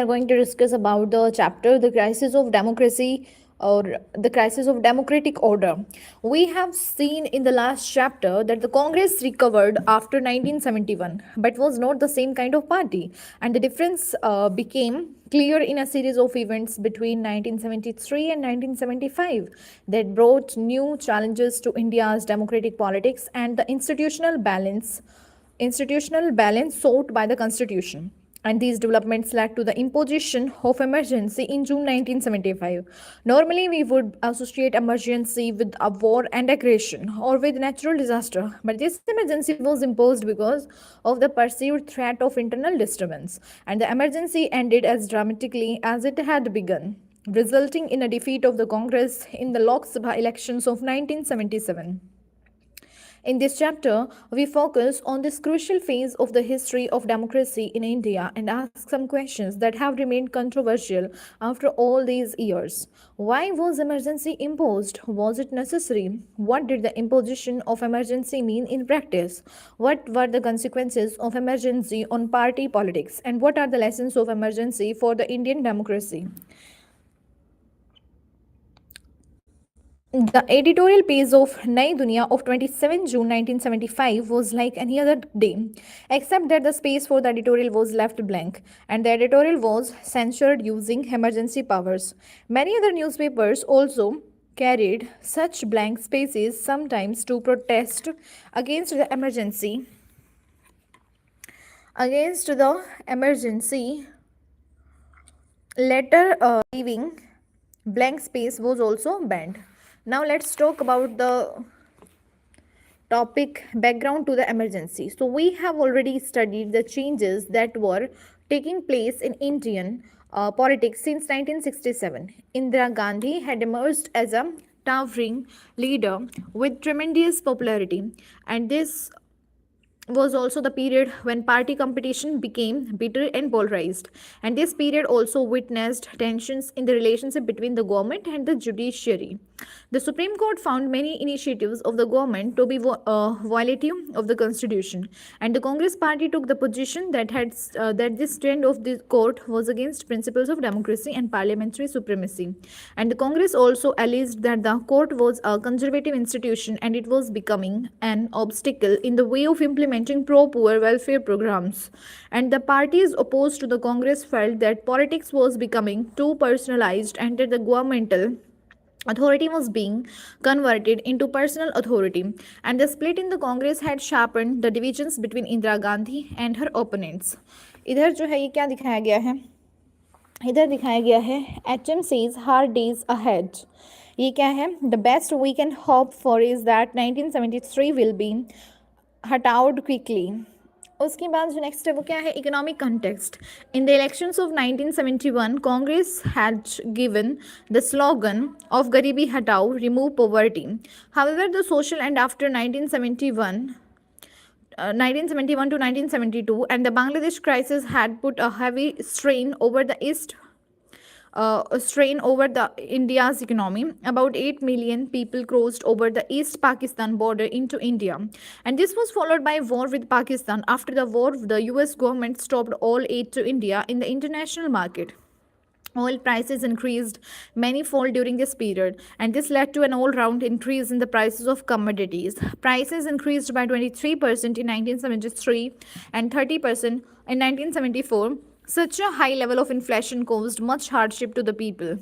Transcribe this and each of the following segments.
going to discuss about the chapter The Crisis of Democracy or the Crisis of Democratic Order. We have seen in the last chapter that the Congress recovered after 1971 but was not the same kind of party, and the difference became clear in a series of events between 1973 and 1975 that brought new challenges to India's democratic politics and the institutional balance sought by the constitution, and these developments led to the imposition of emergency in June 1975. Normally, we would associate emergency with a war and aggression or with natural disaster, but this emergency was imposed because of the perceived threat of internal disturbance, and the emergency ended as dramatically as it had begun, resulting in a defeat of the Congress in the Lok Sabha elections of 1977. In this chapter, we focus on this crucial phase of the history of democracy in India and ask some questions that have remained controversial after all these years. Why was emergency imposed? Was it necessary? What did the imposition of emergency mean in practice? What were the consequences of emergency on party politics? And what are the lessons of emergency for the Indian democracy? The editorial page of Nai Dunya of 27 June 1975 was like any other day, except that the space for the editorial was left blank, and the editorial was censored using emergency powers. Many other newspapers also carried such blank spaces, sometimes to protest against the emergency. Against the emergency, letter leaving blank space was also banned. Now let's talk about the topic background to the emergency. So we have already studied the changes that were taking place in Indian politics since 1967. Indira Gandhi had emerged as a towering leader with tremendous popularity, and this was also the period when party competition became bitter and polarized. And this period also witnessed tensions in the relationship between the government and the judiciary. The Supreme Court found many initiatives of the government to be violative of the constitution, and the Congress party took the position that this stand of the court was against principles of democracy and parliamentary supremacy. And the Congress also alleged that the court was a conservative institution and it was becoming an obstacle in the way of implementing pro-poor welfare programs. And the parties opposed to the Congress felt that politics was becoming too personalized and that the governmental authority was being converted into personal authority, and the split in the Congress had sharpened the divisions between Indira Gandhi and her opponents. इधर जो है ये क्या दिखाया गया है, इधर दिखाया गया है HM says hard days ahead. ये क्या है, the best we can hope for is that 1973 will be hurled quickly. उसके बाद जो नेक्स्ट है वो क्या है, economic context. In the elections of 1971 Congress had given the slogan of garibi हटाओ, remove poverty. However the social and after 1971 to 1972 and the Bangladesh crisis had put a heavy strain over the India's economy. About 8 million people crossed over the East Pakistan border into India, and this was followed by war with Pakistan. After the war, the US government stopped all aid to India in the international market. Oil prices increased manifold during this period, and this led to an all-round increase in the prices of commodities. Prices increased by 23% in 1973 and 30% in 1974. Such a high level of inflation caused much hardship to the people.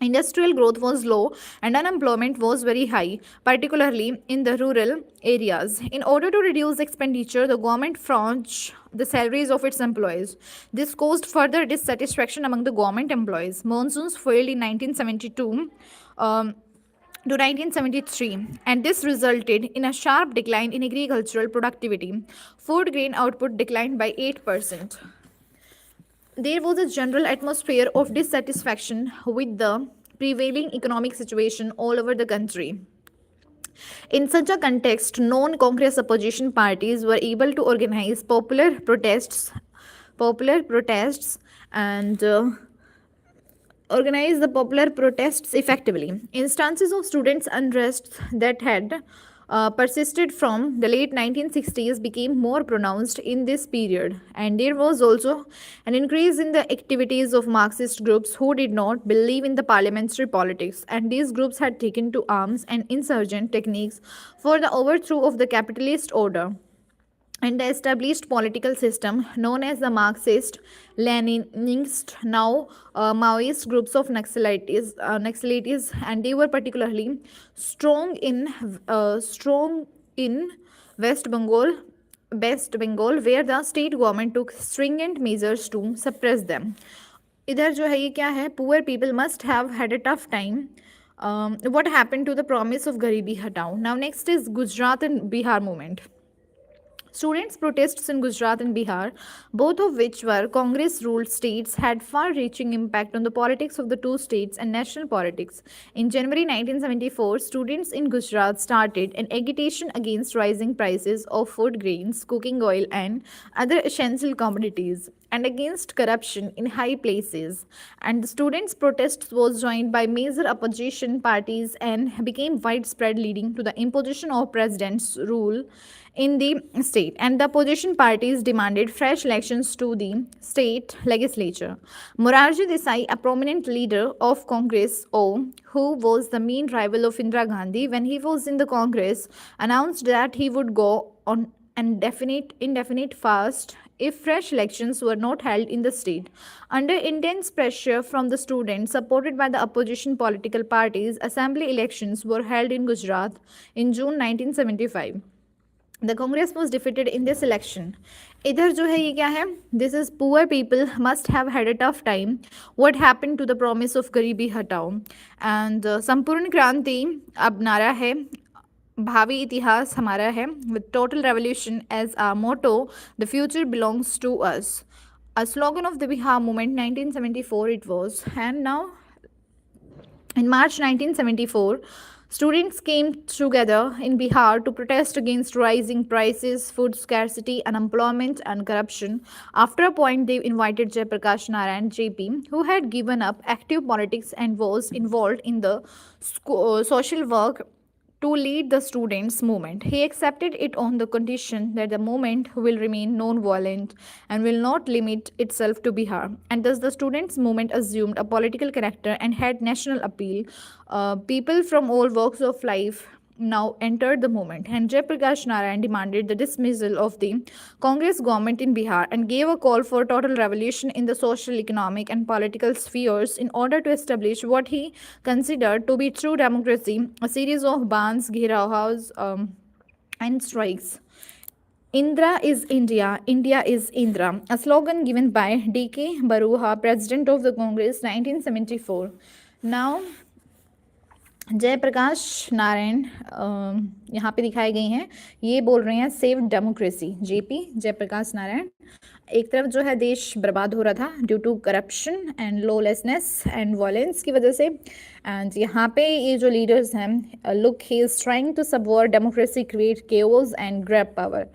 Industrial growth was low and unemployment was very high, particularly in the rural areas. In order to reduce expenditure, the government froze the salaries of its employees. This caused further dissatisfaction among the government employees. Monsoons failed in 1972. To 1973, and this resulted in a sharp decline in agricultural productivity. Food grain output declined by 8%. There was a general atmosphere of dissatisfaction with the prevailing economic situation all over the country. In such a context, non-Congress opposition parties were able to organize popular protests and organize the popular protests effectively. Instances of students' unrest that had persisted from the late 1960s became more pronounced in this period, and there was also an increase in the activities of Marxist groups who did not believe in the parliamentary politics, and these groups had taken to arms and insurgent techniques for the overthrow of the capitalist order and the established political system known as the Marxist, Leninist, now Maoist groups of Naxalites, and they were particularly strong in strong in West Bengal. West Bengal, where the state government took stringent measures to suppress them. इधर जो है ये क्या है, poor people must have had a tough time. What happened to the promise of Garibi Hatao? Now next is Gujarat and Bihar movement. Students' protests in Gujarat and Bihar, both of which were Congress ruled states, had far reaching impact on the politics of the two states and national politics. In January 1974, students in Gujarat started an agitation against rising prices of food grains, cooking oil, and other essential commodities, and against corruption in high places. And the students' protest was joined by major opposition parties and became widespread, leading to the imposition of president's rule in the state, and the opposition parties demanded fresh elections to the state legislature. Morarji Desai, a prominent leader of Congress, who was the main rival of Indira Gandhi when he was in the Congress, announced that he would go on an indefinite fast if fresh elections were not held in the state. Under intense pressure from the students, supported by the opposition political parties, assembly elections were held in Gujarat in June 1975. The Congress was defeated in this election. इधर जो है ये क्या है, this is poor people must have had a tough time. What happened to the promise of garibi hatao. And संपूर्ण क्रांति अब नारा है, भावी इतिहास हमारा है, with total revolution as a motto, the future belongs to us. A slogan of the Bihar movement 1974 it was. And now in March 1974, students came together in Bihar to protest against rising prices, food scarcity, unemployment, and corruption. After a point, they invited Jayaprakash Narayan JP, who had given up active politics and was involved in the social work, to lead the students' movement. He accepted it on the condition that the movement will remain non-violent and will not limit itself to Bihar. And thus the students' movement assumed a political character and had national appeal. People from all walks of life now entered the movement, and Jayaprakash Narayan demanded the dismissal of the Congress government in Bihar and gave a call for total revolution in the social, economic, and political spheres in order to establish what he considered to be true democracy. A series of bans, ghiravas, and strikes. Indra is India, India is Indra, a slogan given by D.K. Baruha, President of the Congress, 1974. Now, Jayaprakash Narayan यहाँ पे दिखाए गए हैं, ये बोल रहे हैं save democracy. JP Jayaprakash Narayan. एक तरफ जो है देश बर्बाद हो रहा था due to corruption and lawlessness and violence की वजह से, एंड यहाँ पे ये जो लीडर्स हैं, look he is trying to subvert democracy, create chaos and grab power.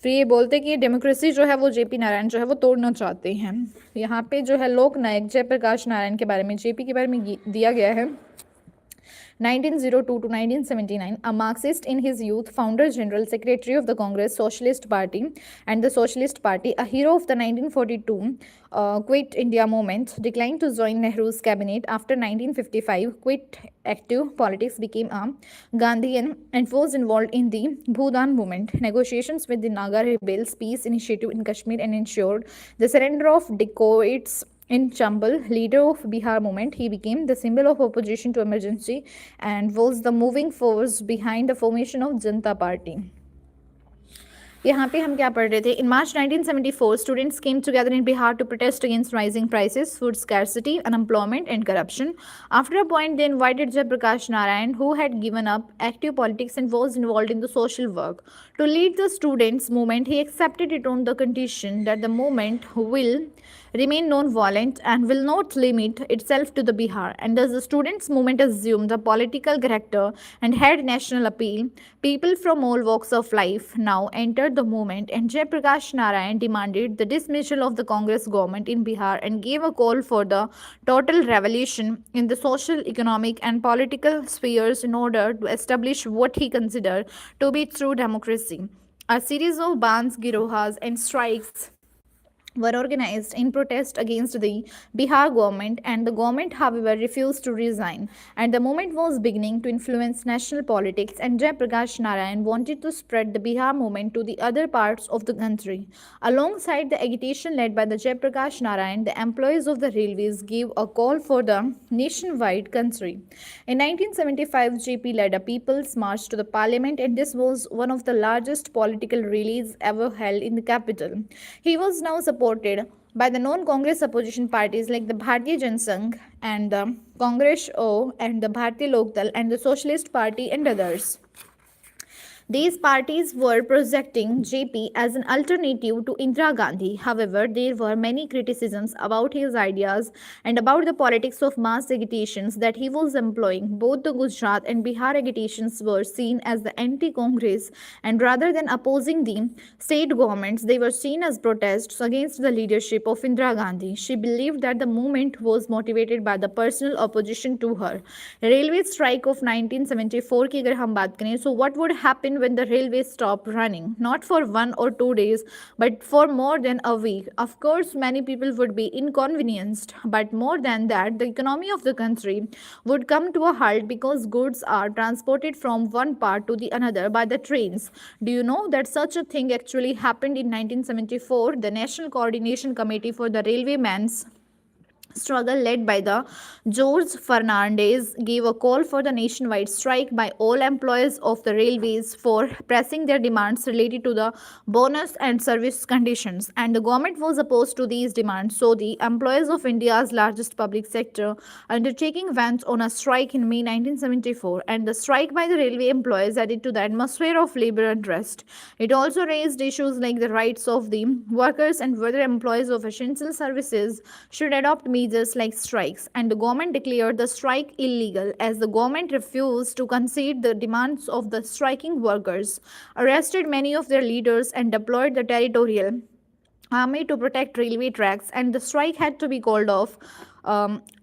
फिर ये बोलते कि डेमोक्रेसी जो है वो जेपी नारायण जो है वो तोड़ना चाहते हैं. यहाँ पे जो है लोकनायक जयप्रकाश नारायण के बारे में, जेपी के बारे में दिया गया है. 1902 to 1979, a Marxist in his youth, founder, general secretary of the Congress Socialist Party and the Socialist Party, a hero of the 1942 Quit India movement, declined to join Nehru's cabinet after 1955, quit active politics, became a Gandhian, and was involved in the Bhudan movement, negotiations with the Naga rebels, peace initiative in Kashmir, and ensured the surrender of dacoits in Chambal, leader of Bihar movement. He became the symbol of opposition to emergency and was the moving force behind the formation of Janata Party. यहाँ पे हम क्या पढ़ रहे थे? In March 1974, students came together in Bihar to protest against rising prices, food scarcity, unemployment, and corruption. After a point, they invited Jayaprakash Narayan, who had given up active politics and was involved in the social work, to lead the students' movement. He accepted it on the condition that the movement will remain non-violent and will not limit itself to the Bihar. And as the students' movement assumed a political character and had national appeal, people from all walks of life now entered the movement, and Jayaprakash Narayan demanded the dismissal of the Congress government in Bihar and gave a call for the total revolution in the social, economic, and political spheres in order to establish what he considered to be true democracy. A series of bans, girohas, and strikes were organized in protest against the Bihar government, and the government, however, refused to resign. And the movement was beginning to influence national politics, and Jayaprakash Narayan wanted to spread the Bihar movement to the other parts of the country. Alongside the agitation led by the Jayaprakash Narayan, the employees of the railways gave a call for the nationwide country. In 1975, JP led a people's march to the parliament, and this was one of the largest political rallies ever held in the capital. He was now supported by the non-Congress opposition parties like the Bharatiya Janasangh and the Congress O and the Bharatiya Lokdal and the Socialist Party and others. These parties were projecting JP as an alternative to Indira Gandhi. However, there were many criticisms about his ideas and about the politics of mass agitations that he was employing. Both the Gujarat and Bihar agitations were seen as the anti-Congress, and rather than opposing the state governments, they were seen as protests against the leadership of Indira Gandhi. She believed that the movement was motivated by the personal opposition to her. Railway strike of 1974 की अगर हम बात करें, so what would happen when the railway stopped running? Not for 1 or 2 days, but for more than a week. Of course, many people would be inconvenienced, but more than that, the economy of the country would come to a halt because goods are transported from one part to the another by the trains. Do you know that such a thing actually happened in 1974? The National Coordination Committee for the Railwaymen's struggle led by the George Fernandez gave a call for the nationwide strike by all employees of the railways for pressing their demands related to the bonus and service conditions, and the government was opposed to these demands, so the employees of India's largest public sector undertaking went on a strike in May 1974, and the strike by the railway employees added to the atmosphere of labor unrest. It also raised issues like the rights of the workers and whether employees of essential services should adopt measures like strikes, and the government declared the strike illegal as the government refused to concede the demands of the striking workers, arrested many of their leaders, and deployed the territorial army to protect railway tracks, and the strike had to be called off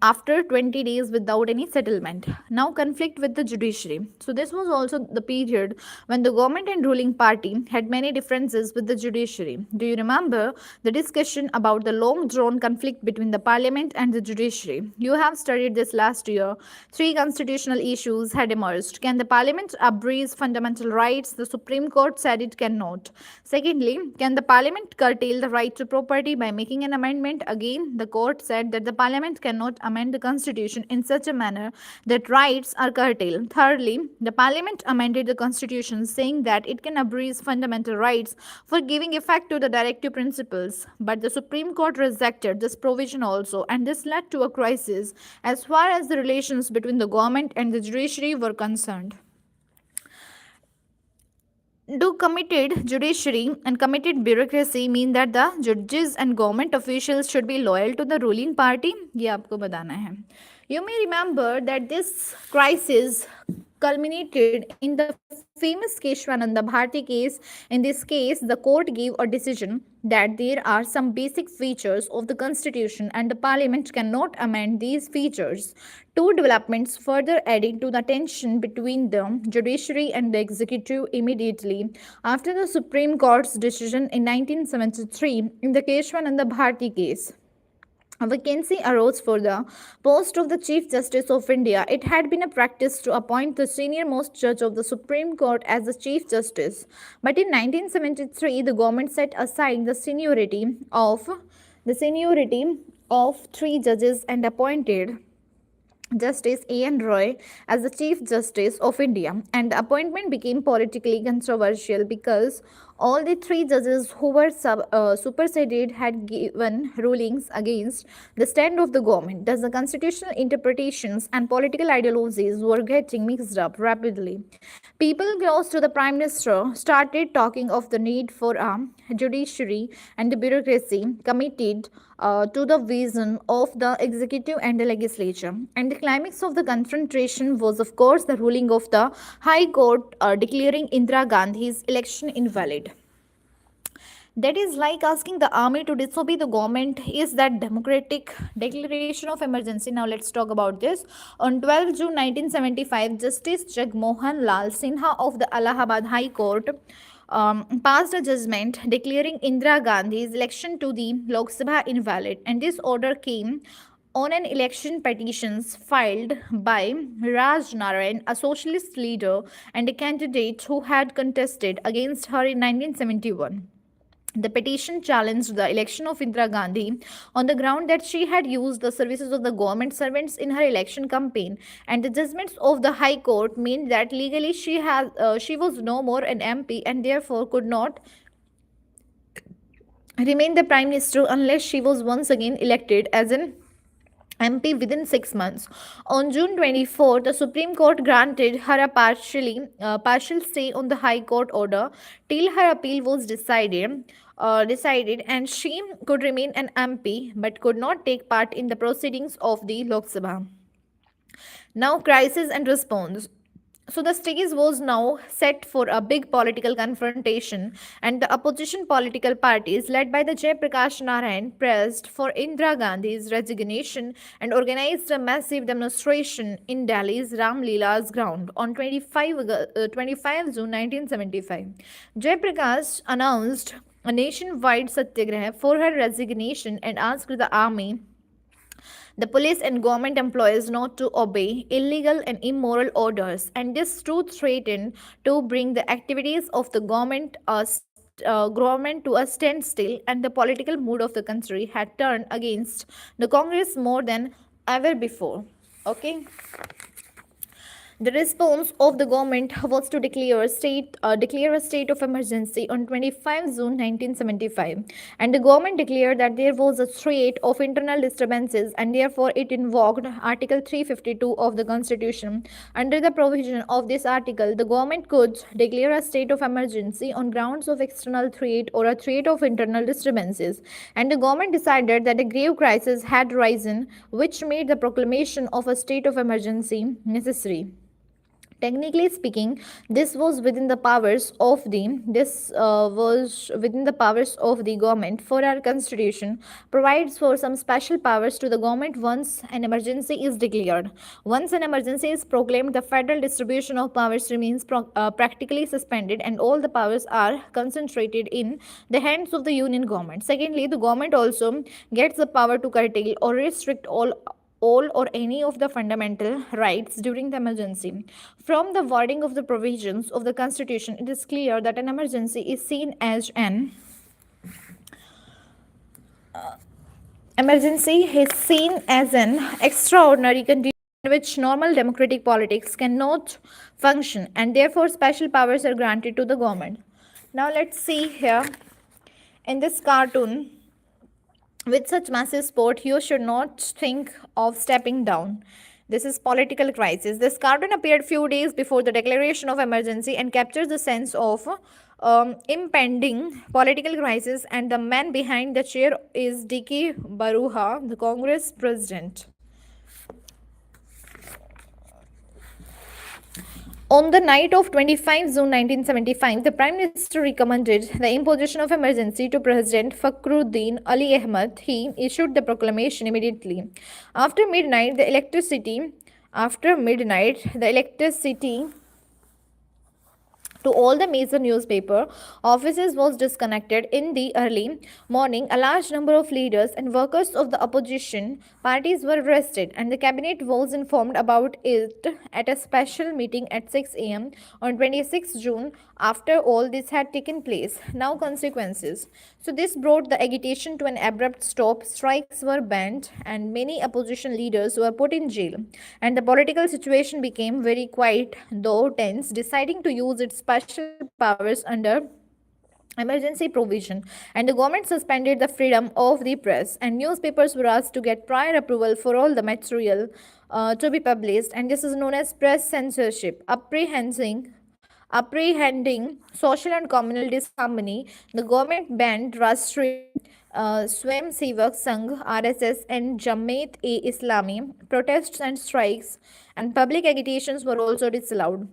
after 20 days without any settlement. Now, conflict with the judiciary. So, this was also the period when the government and ruling party had many differences with the judiciary. Do you remember the discussion about the long drawn conflict between the parliament and the judiciary? You have studied this last year. Three constitutional issues had emerged. Can the parliament abridge fundamental rights? The Supreme Court said it cannot. Secondly, can the parliament curtail the right to property by making an amendment? Again, the court said that the parliament cannot amend the constitution in such a manner that rights are curtailed. Thirdly, the parliament amended the constitution saying that it can abridge fundamental rights for giving effect to the directive principles. But the Supreme Court rejected this provision also, and this led to a crisis as far as the relations between the government and the judiciary were concerned. Do committed judiciary and committed bureaucracy mean that the judges and government officials should be loyal to the ruling party? ये आपको बताना है. You may remember that this crisis culminated in the famous Keshwananda Bharti case. In this case, the court gave a decision that there are some basic features of the constitution and the parliament cannot amend these features. Two developments further added to the tension between the judiciary and the executive immediately after the Supreme Court's decision in 1973 in the Keshwananda Bharti case. A vacancy arose for the post of the Chief Justice of India. It had been a practice to appoint the senior most judge of the Supreme Court as the Chief Justice. But in 1973, the government set aside the seniority of three judges and appointed Justice A.N. Roy as the Chief Justice of India, and the appointment became politically controversial because All the three judges who were superseded had given rulings against the stand of the government. Thus, the constitutional interpretations and political ideologies were getting mixed up rapidly. People close to the prime minister started talking of the need for a judiciary and the bureaucracy committed to the vision of the executive and the legislature. And the climax of the confrontation was, of course, the ruling of the High Court declaring Indira Gandhi's election invalid. That is like asking the army to disobey the government. Is that democratic declaration of emergency? Now let's talk about this. On 12 June 1975, Justice Jagmohan Lal Sinha of the Allahabad High Court passed a judgment declaring Indira Gandhi's election to the Lok Sabha invalid, and this order came on an election petitions filed by Raj Narayan, a socialist leader and a candidate who had contested against her in 1971. The petition challenged the election of Indira Gandhi on the ground that she had used the services of the government servants in her election campaign, and the judgments of the High Court meant that legally she was no more an MP and therefore could not remain the Prime Minister unless she was once again elected as an MP within 6 months. On June 24, the Supreme Court granted her a partial stay on the High Court order till her appeal was decided, and she could remain an MP but could not take part in the proceedings of the Lok Sabha. Now, crisis and response. So the stage was now set for a big political confrontation, and the opposition political parties, led by the Jayaprakash Narayan, pressed for Indira Gandhi's resignation and organized a massive demonstration in Delhi's Ram Leela's ground on 25 June 1975. Jayaprakash announced a nationwide satyagraha for her resignation and asked the army, the police and government employees not to obey illegal and immoral orders, and this too threatened to bring the activities of the government to a standstill, and the political mood of the country had turned against the Congress more than ever before. Okay. The response of the government was to declare a state of emergency on 25 June 1975, and the government declared that there was a threat of internal disturbances, and therefore it invoked Article 352 of the Constitution. Under the provision of this article, the government could declare a state of emergency on grounds of external threat or a threat of internal disturbances, and the government decided that a grave crisis had arisen, which made the proclamation of a state of emergency necessary. Technically speaking, this was within the powers of the government, for our constitution provides for some special powers to the government once an emergency is declared. Once an emergency is proclaimed, the federal distribution of powers remains practically suspended, and all the powers are concentrated in the hands of the union government. Secondly, the government also gets the power to curtail or restrict all or any of the fundamental rights during the emergency. From the wording of the provisions of the Constitution, it is clear that an emergency is seen as an extraordinary condition in which normal democratic politics cannot function, and therefore special powers are granted to the government. Now let's see here in this cartoon. With such massive sport, you should not think of stepping down. This is political crisis. This cartoon appeared few days before the declaration of emergency and captures the sense of impending political crisis. And the man behind the chair is D.K. Baruha, the Congress president. On the night of 25 June 1975, the Prime Minister recommended the imposition of emergency to President Fakhruddin Ali Ahmad. He issued the proclamation immediately. After midnight, the electricity to all the major newspaper offices was disconnected. In the early morning, a large number of leaders and workers of the opposition parties were arrested, and the cabinet was informed about it at a special meeting at 6 a.m. on 26 June. After all this had taken place, now consequences. So this brought the agitation to an abrupt stop. Strikes were banned, and many opposition leaders were put in jail, and the political situation became very quiet, though tense. Deciding to use its special powers under emergency provision, and the government suspended the freedom of the press, and newspapers were asked to get prior approval for all the material to be published, and this is known as press censorship. Apprehending social and communal disharmony, the government banned Rashtriya Swayamsevak Sangh (RSS) and Jamaat-e-Islami. Protests and strikes and public agitations were also disallowed.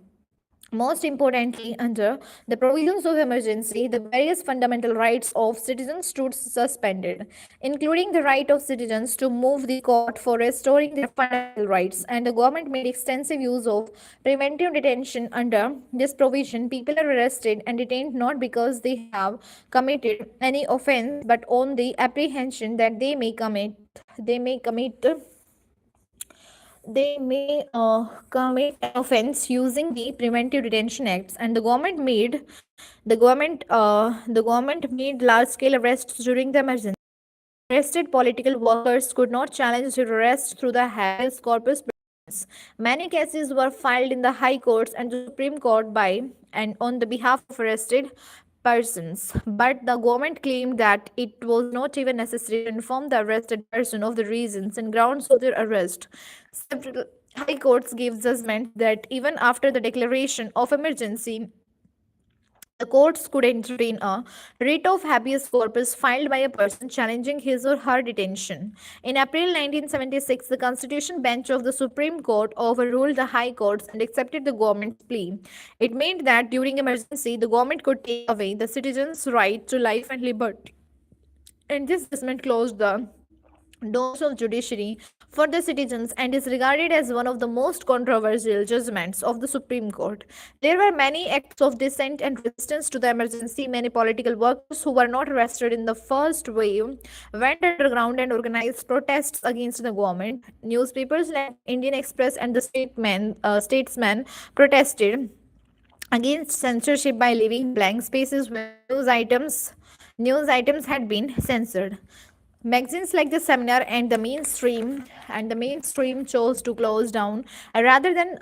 Most importantly, under the provisions of emergency, the various fundamental rights of citizens stood suspended, including the right of citizens to move the court for restoring their fundamental rights. And the government made extensive use of preventive detention under this provision. People are arrested and detained not because they have committed any offense, but on the apprehension that they may commit an offense using the preventive detention acts, and the government made large scale arrests during the emergency. Arrested political workers could not challenge their arrest through the habeas corpus proceedings. Many cases were filed in the high courts and the Supreme Court by and on the behalf of arrested persons, but the government claimed that it was not even necessary to inform the arrested person of the reasons and grounds of their arrest. Several high courts gave judgment that even after the declaration of emergency, the courts could entertain a writ of habeas corpus filed by a person challenging his or her detention. In April 1976, the Constitution Bench of the Supreme Court overruled the High Courts and accepted the government's plea. It meant that during emergency, the government could take away the citizens' right to life and liberty. And this judgment closed the doors of judiciary for the citizens and is regarded as one of the most controversial judgments of the Supreme Court. There were many acts of dissent and resistance to the emergency. Many political workers who were not arrested in the first wave went underground and organized protests against the government. Newspapers like Indian Express and the Statesman protested against censorship by leaving blank spaces where news items had been censored. Magazines like the Seminar and the mainstream chose to close down rather than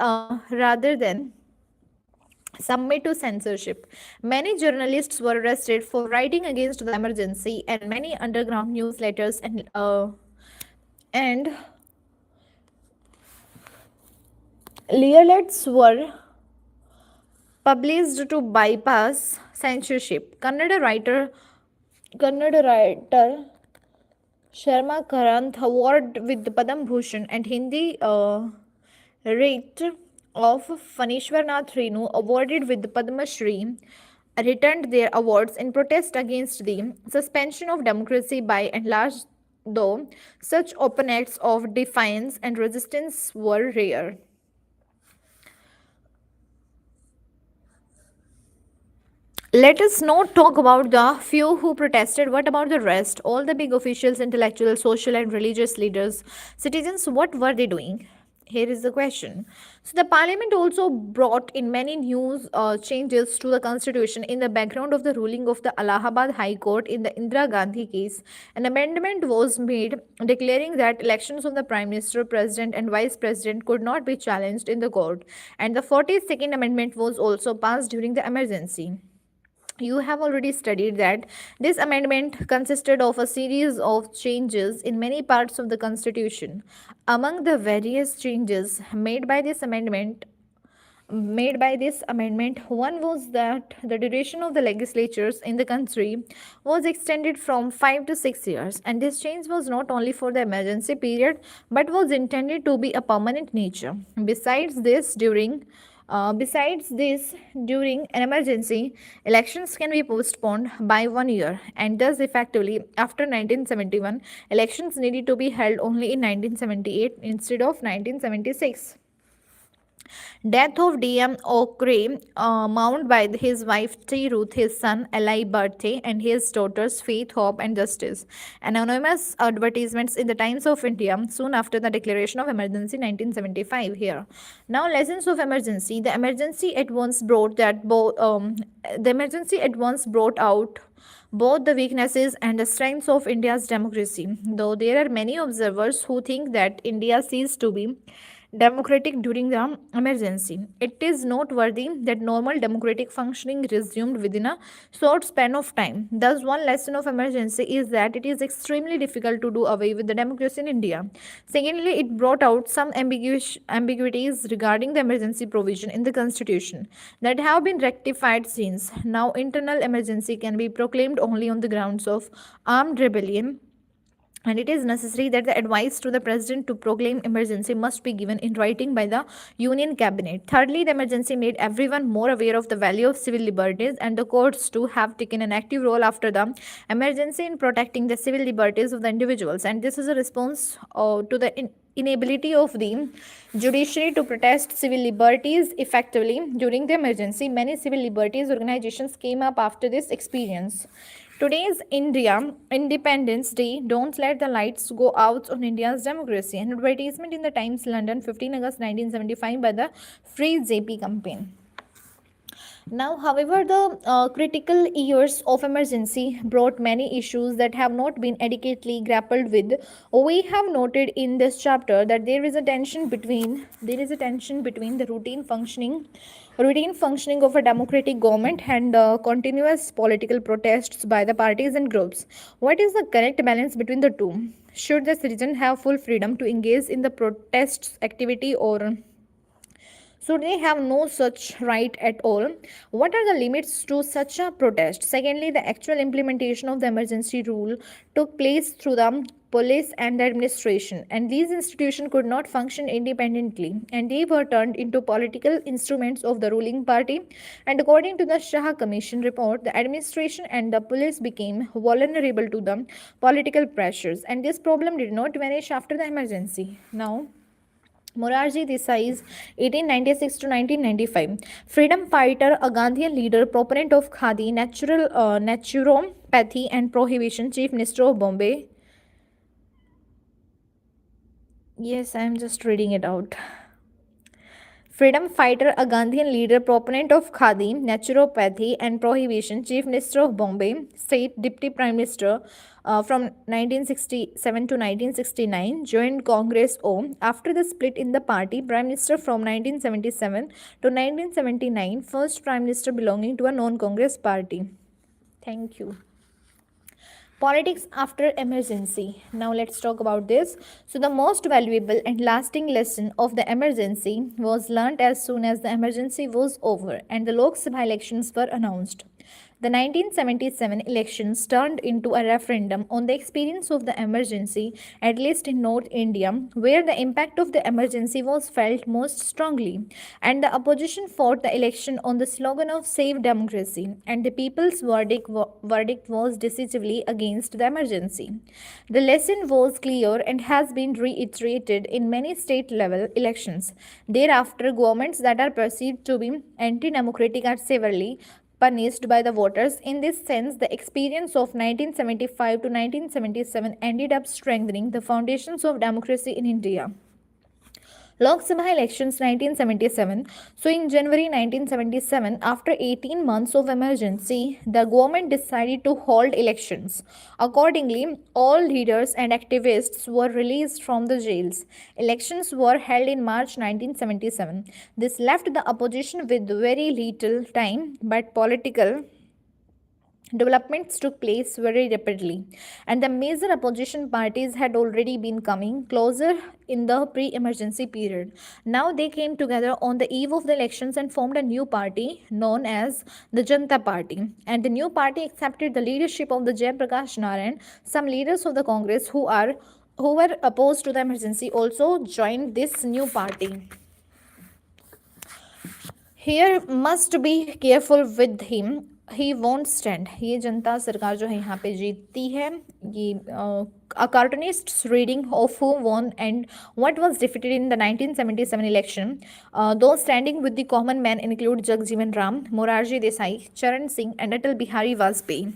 submit to censorship. Many journalists were arrested for writing against the emergency, and many underground newsletters and leaflets were published to bypass censorship. Kannada writer Sharma Karanth award with the Padam Bhushan and Hindi rate of Fanishwarnath Renu awarded with the Padma Shri returned their awards in protest against the suspension of democracy by and large, though such open acts of defiance and resistance were rare. Let us not talk about the few who protested. What about the rest? All the big officials, intellectuals, social, and religious leaders, citizens, what were they doing? Here is the question. So, the parliament also brought in many new changes to the constitution in the background of the ruling of the Allahabad High Court in the Indira Gandhi case. An amendment was made declaring that elections of the prime minister, president, and vice president could not be challenged in the court. And the 42nd Amendment was also passed during the emergency. You have already studied that this amendment consisted of a series of changes in many parts of the constitution. Among the various changes made by this amendment, one was that the duration of the legislatures in the country was extended from 5 to 6 years, and this change was not only for the emergency period but was intended to be a permanent nature. Besides this, during an emergency, elections can be postponed by 1 year, and thus effectively, after 1971, elections needed to be held only in 1978 instead of 1976. Death of D.M. Okray, mourned by his wife T. Ruth, his son Eli Barthe, and his daughters Faith, Hope, and Justice. Anonymous advertisements in the Times of India soon after the declaration of emergency 1975. Here, now lessons of emergency. The emergency at once brought out both the weaknesses and the strengths of India's democracy. Though there are many observers who think that India ceased to be democratic during the emergency. It is noteworthy that normal democratic functioning resumed within a short span of time. Thus, one lesson of emergency is that it is extremely difficult to do away with the democracy in India. Secondly, it brought out some ambiguities regarding the emergency provision in the constitution that have been rectified since. Now, internal emergency can be proclaimed only on the grounds of armed rebellion, and it is necessary that the advice to the president to proclaim emergency must be given in writing by the union cabinet. Thirdly, the emergency made everyone more aware of the value of civil liberties, and the courts too have taken an active role after the emergency in protecting the civil liberties of the individuals, and this is a response to the inability of the judiciary to protest civil liberties effectively during the emergency. Many civil liberties organizations came up after this experience. Today's India Independence Day, don't let the lights go out on India's democracy. An advertisement in the Times London, 15 August 1975 by the Free JP campaign. Now, however, the critical years of emergency brought many issues that have not been adequately grappled with. We have noted in this chapter that there is a tension between the routine functioning of a democratic government and continuous political protests by the parties and groups. What is the correct balance between the two? Should the citizen have full freedom to engage in the protests activity, or should they have no such right at all? What are the limits to such a protest? Secondly, the actual implementation of the emergency rule took place through the police and the administration, and these institutions could not function independently, and they were turned into political instruments of the ruling party. And according to the Shah Commission report, the administration and the police became vulnerable to the political pressures, and this problem did not vanish after the emergency. Now, Morarji Desai's 1896 to 1995, freedom fighter, a Gandhian leader, proponent of khadi, naturopathy and prohibition, Chief Minister of Bombay. Yes, I am just reading it out. Freedom fighter, a Gandhian leader, proponent of khadi, naturopathy and prohibition, Chief Minister of Bombay, State Deputy Prime Minister from 1967 to 1969, joined Congress O. After the split in the party, Prime Minister from 1977 to 1979, first Prime Minister belonging to a non-Congress party. Thank you. Politics after emergency. Now let's talk about this. So the most valuable and lasting lesson of the emergency was learnt as soon as the emergency was over and the Lok Sabha elections were announced. The 1977 elections turned into a referendum on the experience of the emergency, at least in North India, where the impact of the emergency was felt most strongly. And the opposition fought the election on the slogan of Save Democracy, and the people's verdict was decisively against the emergency. The lesson was clear and has been reiterated in many state level elections. Thereafter, governments that are perceived to be anti democratic are severely punished by the voters. In this sense, the experience of 1975 to 1977 ended up strengthening the foundations of democracy in India. Lok Sabha elections 1977. So in January 1977, after 18 months of emergency, the government decided to hold elections. Accordingly, all leaders and activists were released from the jails. Elections were held in March 1977. This left the opposition with very little time, but political developments took place very rapidly, and the major opposition parties had already been coming closer in the pre emergency period. Now they came together on the eve of the elections and formed a new party known as the Janata Party. And the new party accepted the leadership of the Jayaprakash Narayan. Some leaders of the Congress who were opposed to the emergency also joined this new party. Here must be careful with him. He want stand. ये जनता सरकार जो है यहाँ पे जीतती है. ये a cartoonist's reading of who won and what was defeated in the 1977 election. Those standing with the common man include Jagjeevan Ram, Morarji Desai, Charan Singh and Atal Bihari Vajpayee.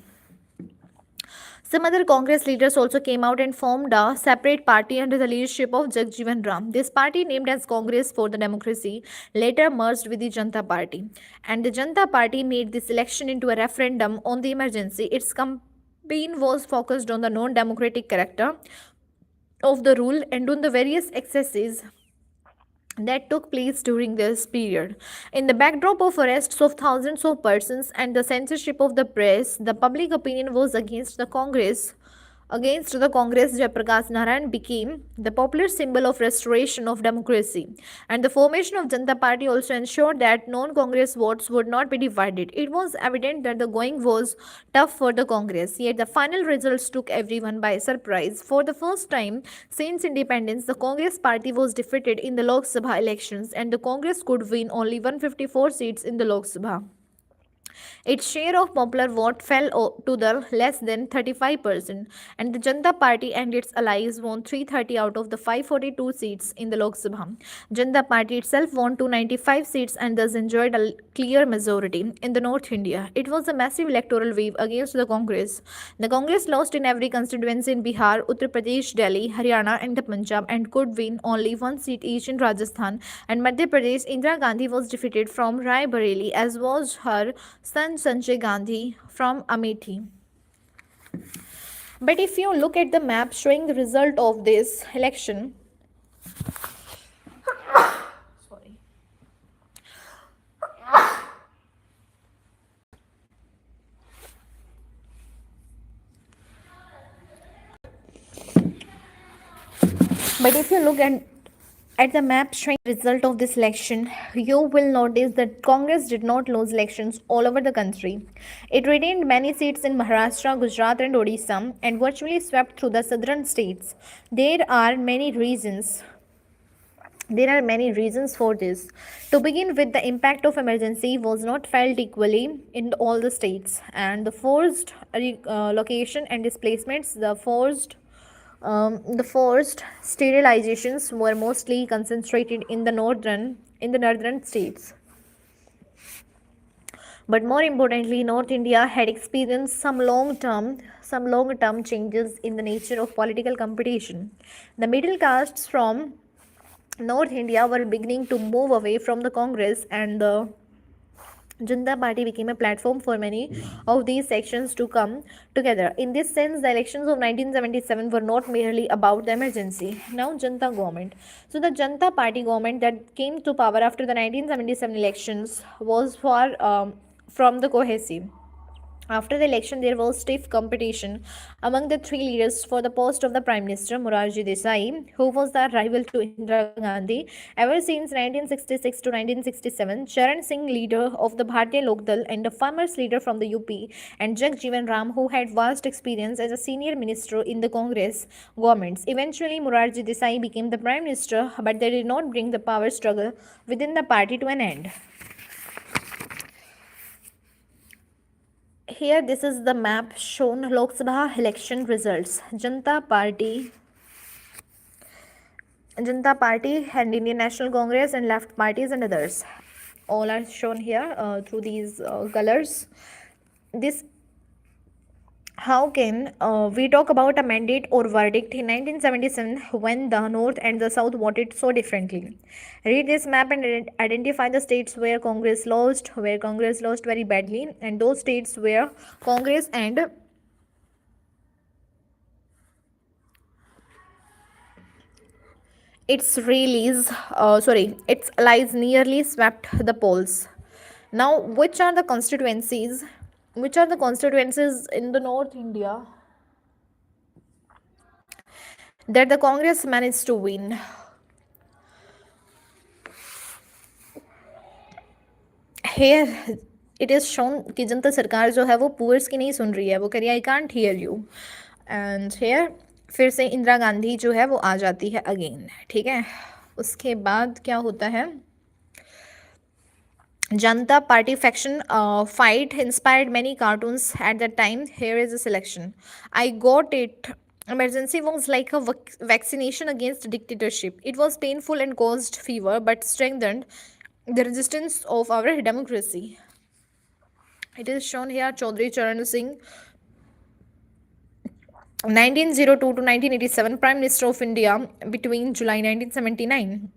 Some other Congress leaders also came out and formed a separate party under the leadership of Jagjeevan Ram. This party, named as Congress for the Democracy, later merged with the Janata Party. And the Janata Party made this election into a referendum on the emergency. Its campaign was focused on the non-democratic character of the rule and on the various excesses that took place during this period. In the backdrop of arrests of thousands of persons and the censorship of the press, the public opinion was against the Congress. Against the Congress, Jayaprakash Narayan became the popular symbol of restoration of democracy. And the formation of Janata Party also ensured that non-Congress votes would not be divided. It was evident that the going was tough for the Congress, yet the final results took everyone by surprise. For the first time since independence, the Congress Party was defeated in the Lok Sabha elections, and the Congress could win only 154 seats in the Lok Sabha. Its share of popular vote fell to the less than 35%, and the Janata Party and its allies won 330 out of the 542 seats in the Lok Sabha. Janata Party itself won 295 seats and thus enjoyed a clear majority in the North India. It was a massive electoral wave against the Congress. The Congress lost in every constituency in Bihar, Uttar Pradesh, Delhi, Haryana, and the Punjab, and could win only one seat each in Rajasthan and Madhya Pradesh. Indira Gandhi was defeated from Rai Bareli, as was her son Sanjay Gandhi from Amethi. But if you look at the map showing the result of this election, sorry. But if you look at the map showing the result of this election, you will notice that Congress did not lose elections all over the country. It retained many seats in Maharashtra, Gujarat, and Odisha, and virtually swept through the southern states. There are many reasons. There are many reasons for this. To begin with, the impact of emergency was not felt equally in all the states, and the forced location and displacements, the forced sterilizations were mostly concentrated in the northern states. But more importantly, North India had experienced some long-term changes in the nature of political competition. The middle castes from North India were beginning to move away from the Congress, and the Janata Party became a platform for many of these sections to come together. In this sense, the elections of 1977 were not merely about the emergency. Now, Janata government. So, the Janata Party government that came to power after the 1977 elections was from the cohesive. After the election, there was stiff competition among the three leaders for the post of the Prime Minister, Morarji Desai, who was the rival to Indira Gandhi. Ever since 1966 to 1967, Charan Singh, leader of the Bharatiya Lokdal and the farmers leader from the UP, and Jagjeevan Ram, who had vast experience as a senior minister in the Congress governments. Eventually, Morarji Desai became the Prime Minister, but they did not bring the power struggle within the party to an end. Here, this is the map shown Lok Sabha election results. Janata Party and Indian National Congress and left parties and others. All are shown here through these colors. This how can we talk about a mandate or verdict in 1977 when the North and the South voted so differently? Read this map and identify the states where Congress lost very badly, and those states where Congress and its allies nearly swept the polls. Now, which are the constituencies in the North India that the Congress managed to win? Here it is shown कि जनता सरकार जो है वो poors की नहीं सुन रही है, वो कह रही है I can't hear you. And here फिर से इंदिरा गांधी जो है वो आ जाती है अगेन. ठीक है, उसके बाद क्या होता है? Janata Party faction fight inspired many cartoons at that time. Here is a selection. I got it. Emergency was like a vaccination against dictatorship. It was painful and caused fever, but strengthened the resistance of our democracy. It is shown here Chaudhry Charan Singh, 1902 to 1987, Prime Minister of India between July 1979.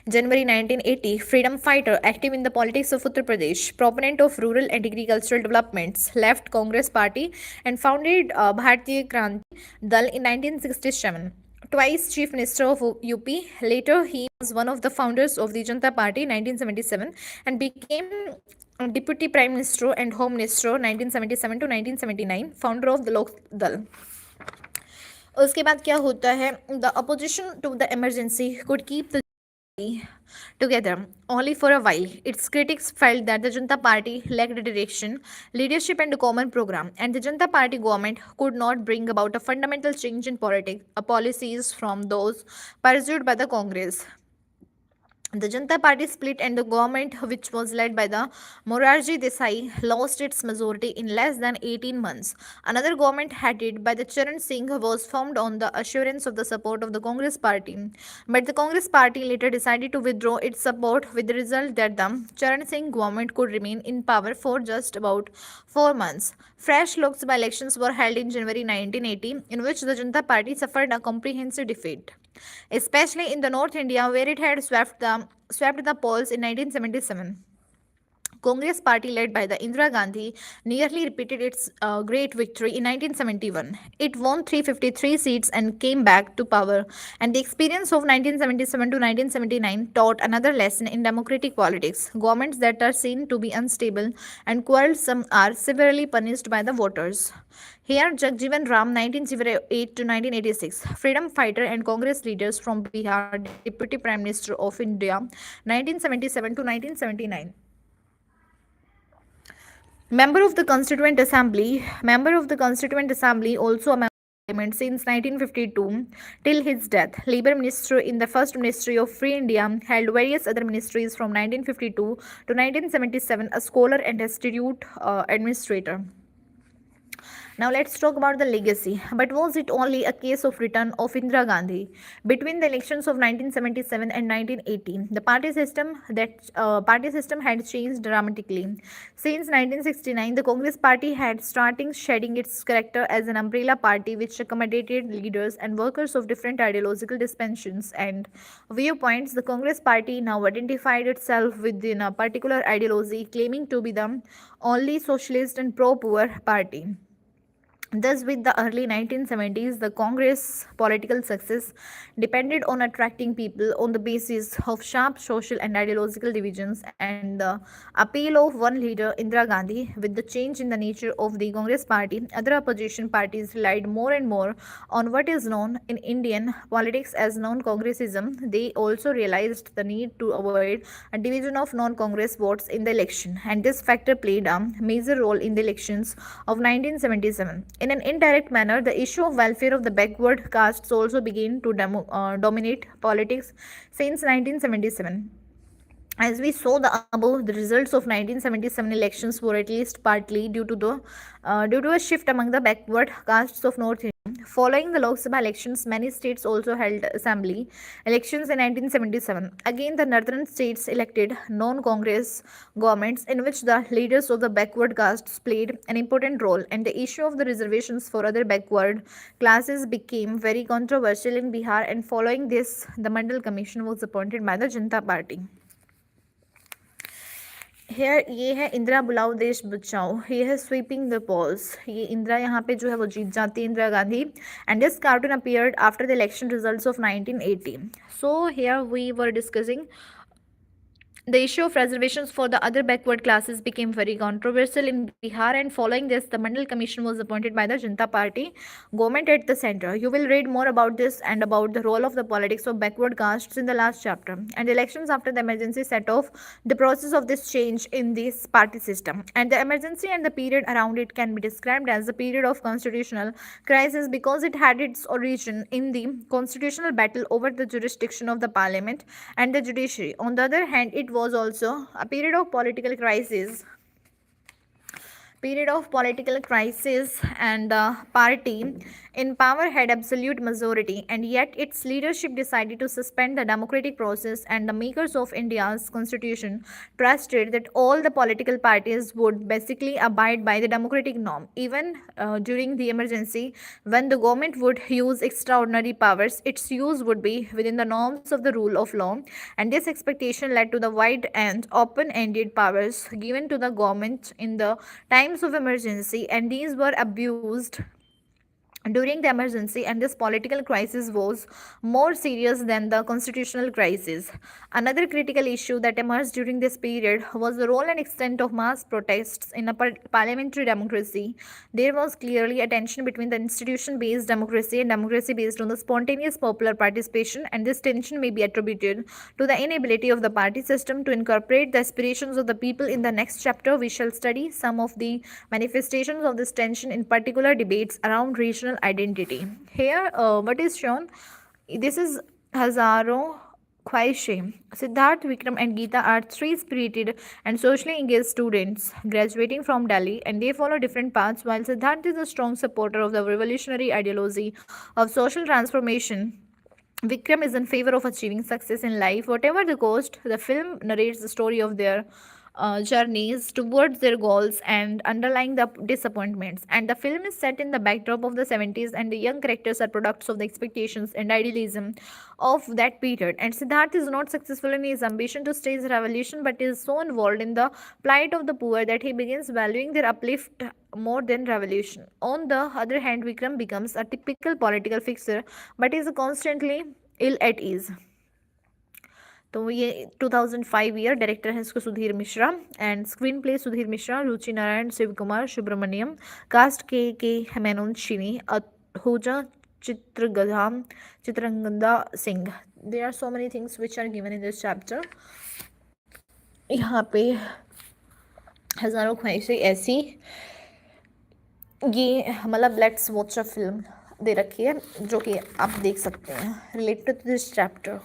January 1980, freedom fighter, active in the politics of Uttar Pradesh, proponent of rural and agricultural developments, left Congress party and founded Bharatiya Kranti Dal in 1967. twice Chief Minister of UP. Later, he was one of the founders of the Janata Party 1977 and became Deputy Prime Minister and Home Minister 1977 to 1979, founder of the Lok Dal. उसके बाद क्या होता है, the opposition to the emergency could keep the together only for a while. Its critics felt that the Janata Party lacked direction, leadership, and a common program, and the Janata Party government could not bring about a fundamental change in politics, policies from those pursued by the Congress. The Janata Party split and the government, which was led by the Morarji Desai, lost its majority in less than 18 months. Another government headed by the Charan Singh was formed on the assurance of the support of the Congress Party. But the Congress Party later decided to withdraw its support with the result that the Charan Singh government could remain in power for just about 4 months. Fresh Lok Sabha elections were held in January 1980, in which the Janata Party suffered a comprehensive defeat, especially in the North India, where it had swept the polls in 1977. Congress party led by the Indira Gandhi nearly repeated its great victory in 1971. It won 353 seats and came back to power. And the experience of 1977 to 1979 taught another lesson in democratic politics. Governments that are seen to be unstable and quarrelsome are severely punished by the voters. Here, Jagjeevan Ram, 1908 to 1986, freedom fighter and Congress leaders from Bihar, Deputy Prime Minister of India, 1977 to 1979. Member of the Constituent Assembly, also a member of Parliament since 1952 till his death. Labour Minister in the First Ministry of Free India, held various other ministries from 1952 to 1977, a scholar and astute administrator. Now let's talk about the legacy. But was it only a case of return of Indira Gandhi? Between the elections of 1977 and 1980, the party system had changed dramatically. Since 1969, the Congress Party had started shedding its character as an umbrella party which accommodated leaders and workers of different ideological dispensations and viewpoints. The Congress Party now identified itself within a particular ideology, claiming to be the only socialist and pro-poor party. Thus, with the early 1970s, the Congress political success depended on attracting people on the basis of sharp social and ideological divisions and the appeal of one leader, Indira Gandhi. With the change in the nature of the Congress party, other opposition parties relied more and more on what is known in Indian politics as non-Congressism. They also realized the need to avoid a division of non-Congress votes in the election, and this factor played a major role in the elections of 1977. In an indirect manner, the issue of welfare of the backward castes also began to dominate politics since 1977. As we saw the above, the results of 1977 elections were at least partly due to a shift among the backward castes of North India. Following the Lok Sabha elections, many states also held assembly elections in 1977. Again, the northern states elected non-Congress governments in which the leaders of the backward castes played an important role, and the issue of the reservations for other backward classes became very controversial in Bihar. And following this, the Mandal Commission was appointed by the Janata Party. Here ये है इंदिरा बुलाओ देश बचाओ, ये है sweeping the Paul's. ये इंदिरा यहाँ पे जो है वो जीत जाती है, Indira Gandhi. And this cartoon appeared after the election results of 1980. So here we were discussing the issue of reservations for the other backward classes became very controversial in Bihar, and following this, the Mandal Commission was appointed by the Janata Party government at the center. You will read more about this and about the role of the politics of backward castes in the last chapter. And elections after the emergency set off the process of this change in this party system. And the emergency and the period around it can be described as a period of constitutional crisis because it had its origin in the constitutional battle over the jurisdiction of the parliament and the judiciary. On the other hand, it was also a period of political crisis and the party in power had absolute majority, and yet its leadership decided to suspend the democratic process, and the makers of India's constitution trusted that all the political parties would basically abide by the democratic norm. Even during the emergency, when the government would use extraordinary powers, its use would be within the norms of the rule of law, and this expectation led to the wide and open-ended powers given to the government in the times of emergency, and these were abused during the emergency, and this political crisis was more serious than the constitutional crisis. Another critical issue that emerged during this period was the role and extent of mass protests in a parliamentary democracy. There was clearly a tension between the institution based democracy and democracy based on the spontaneous popular participation, and this tension may be attributed to the inability of the party system to incorporate the aspirations of the people. In the next chapter, we shall study some of the manifestations of this tension, in particular debates around regional identity. Here, what is shown? This is Hazaro Khwaishe. Siddharth, Vikram, and Geeta are three spirited and socially engaged students graduating from Delhi, and they follow different paths. While Siddharth is a strong supporter of the revolutionary ideology of social transformation, Vikram is in favor of achieving success in life, whatever the cost. The film narrates the story of their journeys towards their goals and underlying the disappointments. And the film is set in the backdrop of the 70s, and the young characters are products of the expectations and idealism of that period. And Siddharth is not successful in his ambition to stage revolution, but is so involved in the plight of the poor that he begins valuing their uplift more than revolution. On the other hand, Vikram becomes a typical political fixer, but is constantly ill at ease. तो ये 2005 year, director हैं इसको Sudhir Mishra, and screenplay Sudhir Mishra, Ruchi Narayan, Shiv Kumar Subramaniam, cast Kay Menon Shiney, Ahuja Chitrangada Singh. There are so many things which are given in this chapter. यहाँ पे हज़ारों ख्वाहिशें ऐसी, ये मतलब let's watch a film दे रखी है जो कि आप देख सकते हैं रिलेटेड टू दिस चैप्टर.